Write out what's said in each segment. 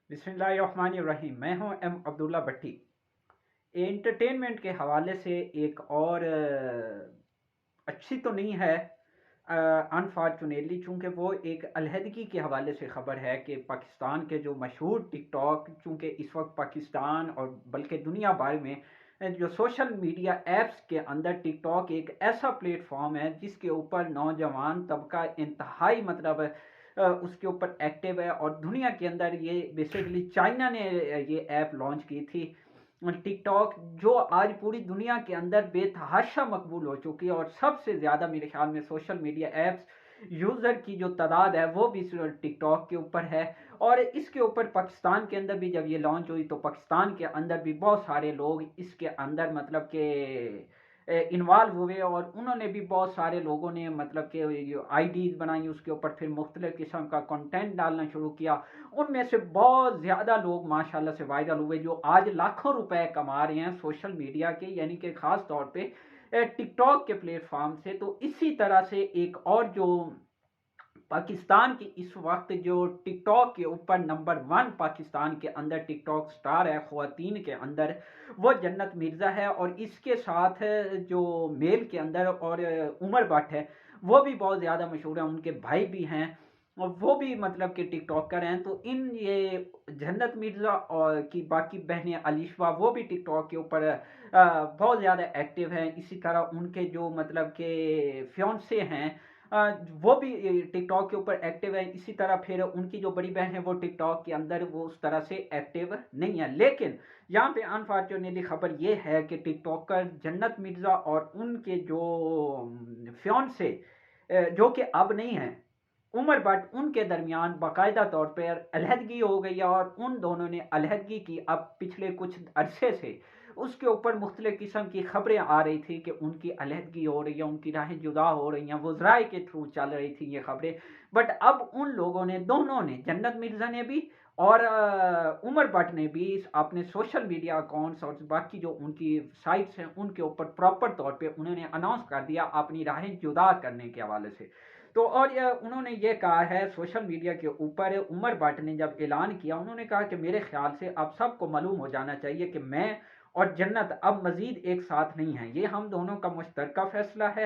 بسم اللہ الرحمن الرحیم۔ میں ہوں ایم عبداللہ بھٹی۔ انٹرٹینمنٹ کے حوالے سے ایک اور اچھی تو نہیں ہے انفارچونیٹلی، چونکہ وہ ایک علیحدگی کے حوالے سے خبر ہے کہ پاکستان کے جو مشہور ٹک ٹاک، چونکہ اس وقت پاکستان اور بلکہ دنیا بھر میں جو سوشل میڈیا ایپس کے اندر ٹک ٹاک ایک ایسا پلیٹ فارم ہے جس کے اوپر نوجوان طبقہ انتہائی اس کے اوپر ایکٹیو ہے، اور دنیا کے اندر یہ بیسیکلی چائنا نے یہ ایپ لانچ کی تھی ٹک ٹاک، جو آج پوری دنیا کے اندر بے تحاشا مقبول ہو چکی ہے، اور سب سے زیادہ میرے خیال میں سوشل میڈیا ایپس یوزر کی جو تعداد ہے وہ بھی ٹک ٹاک کے اوپر ہے۔ اور اس کے اوپر پاکستان کے اندر بھی جب یہ لانچ ہوئی تو پاکستان کے اندر بھی بہت سارے لوگ اس کے اندر کہ انوالو ہوئے، اور انہوں نے بھی بہت سارے لوگوں نے کہ آئی ڈیز بنائی، اس کے اوپر پھر مختلف قسم کا کنٹینٹ ڈالنا شروع کیا۔ ان میں سے بہت زیادہ لوگ ماشاءاللہ سے وائرل ہوئے جو آج لاکھوں روپے کما رہے ہیں سوشل میڈیا کے، یعنی کہ خاص طور پہ ٹک ٹاک کے پلیٹ فارم سے۔ تو اسی طرح سے ایک اور جو پاکستان کی اس وقت جو ٹک ٹاک کے اوپر نمبر 1 پاکستان کے اندر ٹک ٹاک سٹار ہے خواتین کے اندر، وہ جنت مرزا ہے، اور اس کے ساتھ جو میل کے اندر اور عمر بٹ ہے وہ بھی بہت زیادہ مشہور ہیں، ان کے بھائی بھی ہیں اور وہ بھی کہ ٹک ٹاکر ہیں۔ تو یہ جنت مرزا اور کی باقی بہنیں علیشہ وہ بھی ٹک ٹاک کے اوپر بہت زیادہ ایکٹیو ہیں۔ اسی طرح ان کے جو کہ فیونسے ہیں وہ بھی ٹک ٹاک کے اوپر ایکٹیو ہے۔ اسی طرح پھر ان کی جو بڑی بہن ہے وہ ٹک ٹاک کے اندر وہ اس طرح سے ایکٹیو نہیں ہے، لیکن یہاں پہ انفارچونیٹلی خبر یہ ہے کہ ٹک ٹاکر جنت مرزا اور ان کے جو فیونسے جو کہ اب نہیں ہیں عمر بٹ، ان کے درمیان باقاعدہ طور پر علیحدگی ہو گئی ہے، اور ان دونوں نے علیحدگی کی اب پچھلے کچھ عرصے سے اس کے اوپر مختلف قسم کی خبریں آ رہی تھی کہ ان کی علیحدگی ہو رہی ہے، ان کی راہیں جدا ہو رہی ہیں، وہ ذرائع کے تھرو چل رہی تھی یہ خبریں۔ بٹ اب ان لوگوں نے، دونوں نے، جنت مرزا نے بھی اور عمر بٹ نے بھی اپنے سوشل میڈیا اکاؤنٹس اور باقی جو ان کی سائٹس ہیں ان کے اوپر پراپر طور پہ انہوں نے اناؤنس کر دیا اپنی راہیں جدا کرنے کے حوالے سے۔ تو اور انہوں نے یہ کہا ہے سوشل میڈیا کے اوپر، عمر بٹ نے جب اعلان کیا انہوں نے کہا کہ میرے خیال سے اب سب کو معلوم ہو جانا چاہیے کہ میں اور جنت اب مزید ایک ساتھ نہیں ہیں، یہ ہم دونوں کا مشترکہ فیصلہ ہے۔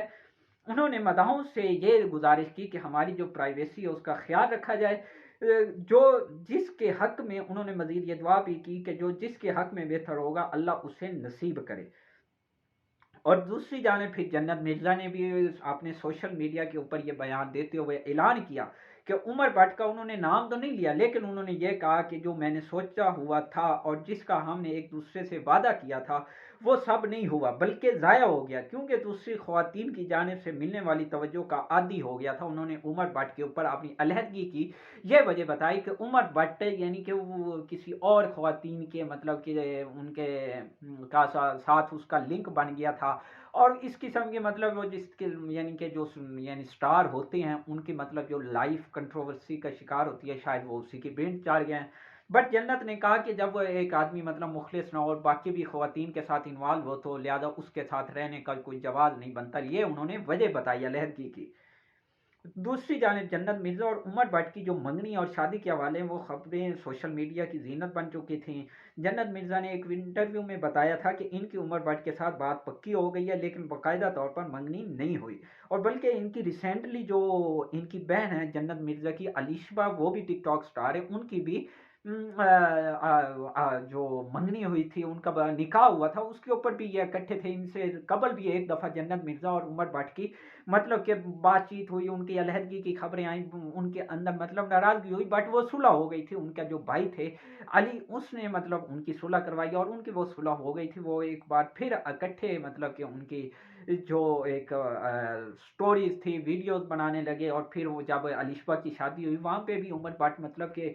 انہوں نے مداحوں سے یہ گزارش کی کہ ہماری جو پرائیویسی ہے اس کا خیال رکھا جائے، جو جس کے حق میں انہوں نے مزید یہ دعا بھی کی کہ جو جس کے حق میں بہتر ہوگا اللہ اسے نصیب کرے۔ اور دوسری جانب پھر جنت مرزا نے بھی اپنے سوشل میڈیا کے اوپر یہ بیان دیتے ہوئے اعلان کیا کہ عمر بٹ کا انہوں نے نام تو نہیں لیا، لیکن انہوں نے یہ کہا کہ جو میں نے سوچا ہوا تھا اور جس کا ہم نے ایک دوسرے سے وعدہ کیا تھا وہ سب نہیں ہوا بلکہ ضائع ہو گیا، کیونکہ دوسری خواتین کی جانب سے ملنے والی توجہ کا عادی ہو گیا تھا۔ انہوں نے عمر بٹ کے اوپر اپنی علیحدگی کی یہ وجہ بتائی کہ عمر بٹ یعنی کہ وہ کسی اور خواتین کے کہ ان کے کا ساتھ اس کا لنک بن گیا تھا، اور اس قسم کے وہ جس کے یعنی کہ جو سٹار ہوتے ہیں ان کی جو لائف کنٹروورسی کا شکار ہوتی ہے، شاید وہ اسی کی بینٹ چاڑ گئے ہیں۔ بٹ جنت نے کہا کہ جب ایک آدمی مخلص نہ ہو اور باقی بھی خواتین کے ساتھ انوالو ہو تو لہذا اس کے ساتھ رہنے کا کوئی جواز نہیں بنتا، یہ انہوں نے وجہ بتائی علیحدگی کی۔ دوسری جانب جنت مرزا اور عمر بٹ کی جو منگنی اور شادی کے حوالے وہ خبریں سوشل میڈیا کی زینت بن چکی تھیں۔ جنت مرزا نے ایک انٹرویو میں بتایا تھا کہ ان کی عمر بٹ کے ساتھ بات پکی ہو گئی ہے، لیکن باقاعدہ طور پر منگنی نہیں ہوئی، اور بلکہ ان کی ریسنٹلی جو ان کی بہن ہے جنت مرزا کی علیشہ، وہ بھی ٹک ٹاک سٹار ہے، ان کی بھی جو منگنی ہوئی تھی، ان کا نکاح ہوا تھا، اس کے اوپر بھی یہ اکٹھے تھے۔ ان سے قبل بھی ایک دفعہ جنت مرزا اور عمر بٹ کی کہ بات چیت ہوئی، ان کی علیحدگی کی خبریں آئیں، ان کے اندر ناراضگی ہوئی، بٹ وہ صلح ہو گئی تھی۔ ان کا جو بھائی تھے علی، اس نے ان کی صلح کروائی اور ان کی وہ صلح ہو گئی تھی، وہ ایک بار پھر اکٹھے کہ ان کی جو ایک سٹوریز تھی ویڈیوز بنانے لگے، اور پھر وہ جب علیشہ کی شادی ہوئی وہاں پہ بھی عمر بٹ کہ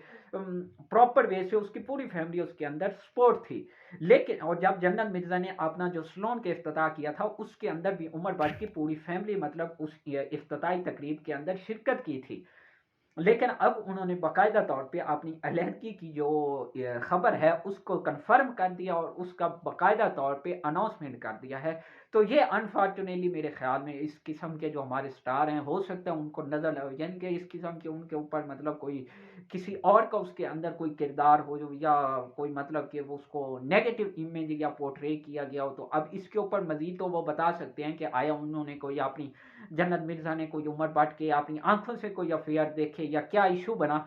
پراپر وے سے اس کی پوری فیملی اس کے اندر سپورٹ تھی۔ لیکن اور جب جنت مرزا نے اپنا جو سلون کے افتتاح کیا تھا اس کے اندر بھی عمر بٹ کی پوری فیملی اس افتتاحی تقریب کے اندر شرکت کی تھی۔ لیکن اب انہوں نے باقاعدہ طور پہ اپنی علیحدگی کی جو خبر ہے اس کو کنفرم کر دیا اور اس کا باقاعدہ طور پہ اناؤنسمنٹ کر دیا ہے. تو یہ انفارچونیٹلی میرے خیال میں اس قسم کے جو ہمارے سٹار ہیں ہو سکتا ہے ان کو نظر لگے، یعنی کہ اس قسم کے ان کے اوپر مطلب کوئی کسی اور کا اس کے اندر کوئی کردار ہو جو یا کوئی مطلب کہ وہ اس کو نیگیٹو امیج یا پورٹری کیا گیا ہو. تو اب اس کے اوپر مزید تو وہ بتا سکتے ہیں کہ آیا انہوں نے کوئی اپنی جنت مرزا نے کوئی عمر بٹ کے اپنی آنکھوں سے کوئی افیئر دیکھے یا کیا ایشو بنا.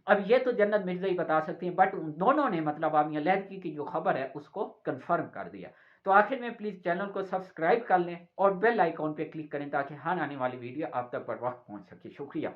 اب یہ تو جنت مرزا ہی بتا سکتے ہیں، بٹ ان دونوں نے مطلب اپنی علیحدگی کی جو خبر ہے اس کو کنفرم کر دیا. تو آخر میں پلیز چینل کو سبسکرائب کر لیں اور بیل آئیکن پہ کلک کریں تاکہ ہر آنے والی ویڈیو آپ تک بر وقت پہنچ سکے. شکریہ.